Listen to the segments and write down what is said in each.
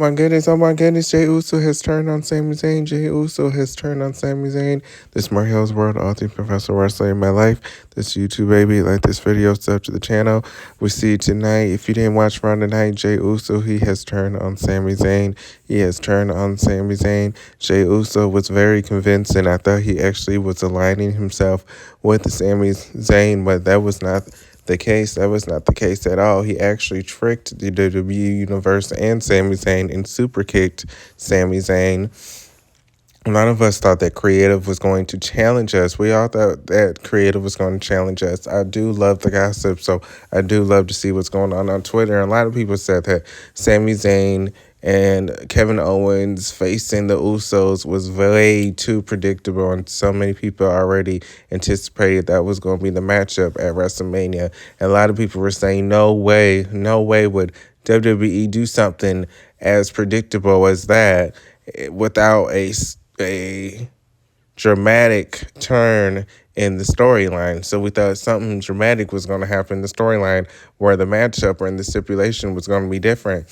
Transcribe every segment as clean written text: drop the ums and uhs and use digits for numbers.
Oh my goodness, Jey Uso has turned on Sami Zayn. Jey Uso has turned on Sami Zayn. This Mario's World, all things professional wrestling in my life. This YouTube baby, like this video, sub to the channel. We see tonight, if you didn't watch Raw tonight, Jey Uso, he has turned on Sami Zayn. He has turned on Sami Zayn. Jey Uso was very convincing. I thought he actually was aligning himself with Sami Zayn, but that was not the case. That was not the case at all. He actually tricked the WWE Universe and Sami Zayn and super kicked Sami Zayn. None of us thought that Creative was going to challenge us. We all thought that Creative was going to challenge us. I do love the gossip, so I do love to see what's going on Twitter. And a lot of people said that Sami Zayn and Kevin Owens facing the Usos was way too predictable, and so many people already anticipated that was going to be the matchup at WrestleMania. And a lot of people were saying, no way would WWE do something as predictable as that without a dramatic turn in the storyline. So we thought something dramatic was going to happen in the storyline where the matchup or in the stipulation was going to be different.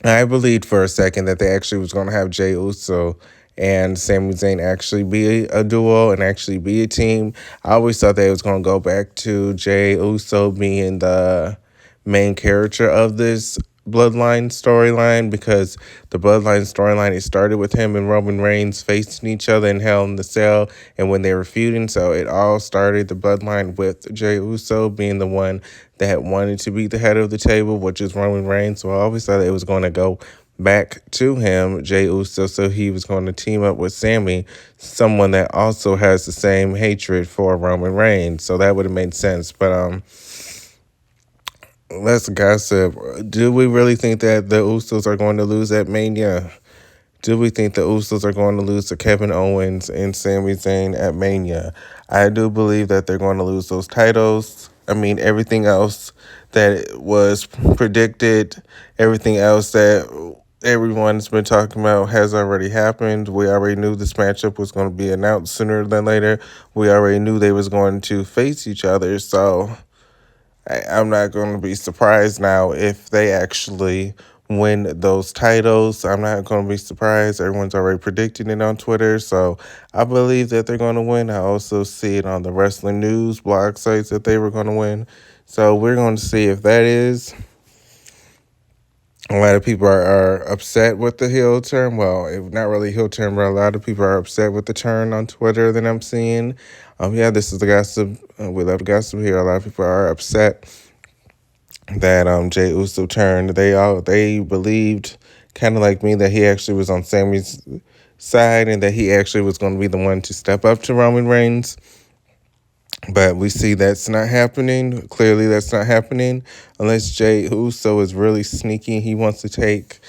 I believed for a second that they actually was going to have Jey Uso and Sami Zayn actually be a duo and actually be a team. I always thought they was going to go back to Jey Uso being the main character of this bloodline storyline, because the bloodline storyline, it started with him and Roman Reigns facing each other in Hell in the Cell and when they were feuding. So it all started, the bloodline, with Jey Uso being the one that wanted to be the head of the table, which is Roman Reigns. So I always thought it was going to go back to him, Jey Uso, so he was going to team up with Sami, someone that also has the same hatred for Roman Reigns. So that would have made sense. But let's gossip. Do we really think that the Usos are going to lose at Mania? Do we think the Usos are going to lose to Kevin Owens and Sami Zayn at Mania? I do believe that they're going to lose those titles. I mean, everything else that was predicted, everything else that everyone's been talking about has already happened. We already knew this matchup was going to be announced sooner than later. We already knew they was going to face each other. So I'm not going to be surprised now if they actually win those titles. I'm not going to be surprised. Everyone's already predicting it on Twitter. So I believe that they're going to win. I also see it on the wrestling news blog sites that they were going to win. So we're going to see if that is. A lot of people are upset with the heel turn. Well, not really heel turn, but a lot of people are upset with the turn on Twitter that I'm seeing. Yeah, this is the gossip. We love the gossip here. A lot of people are upset that Jey Uso turned. They believed, kind of like me, that he actually was on Sami's side and that he actually was going to be the one to step up to Roman Reigns. But we see that's not happening. Clearly, that's not happening unless Jey Uso is really sneaky. He wants to take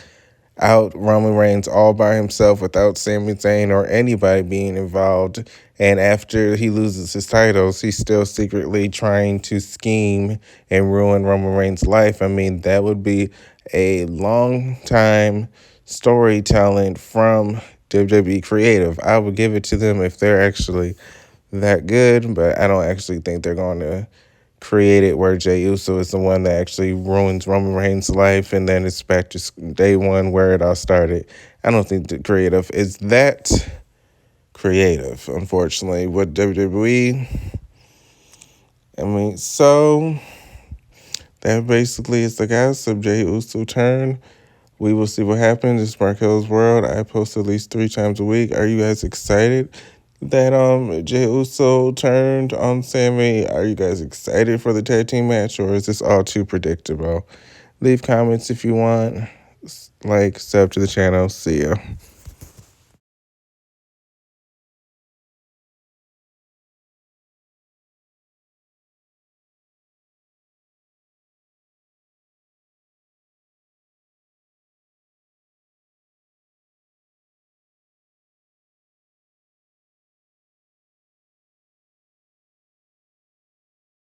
out Roman Reigns all by himself without Sami Zayn or anybody being involved. And after he loses his titles, he's still secretly trying to scheme and ruin Roman Reigns' life. I mean, that would be a long time storytelling from WWE Creative. I would give it to them if they're actually that good, but I don't actually think they're going to create it where Jey Uso is the one that actually ruins Roman Reigns' life and then it's back to day one where it all started. I don't think the creative is that creative, unfortunately, with WWE. I mean, so that basically is the gossip. Jey Uso turn. We will see what happens. It's Markel's World. I post at least 3 times a week. Are you guys excited that Jey Uso turned on Sami? Are you guys excited for the tag team match, or is this all too predictable? Leave comments if you want. Like, sub to the channel. See ya.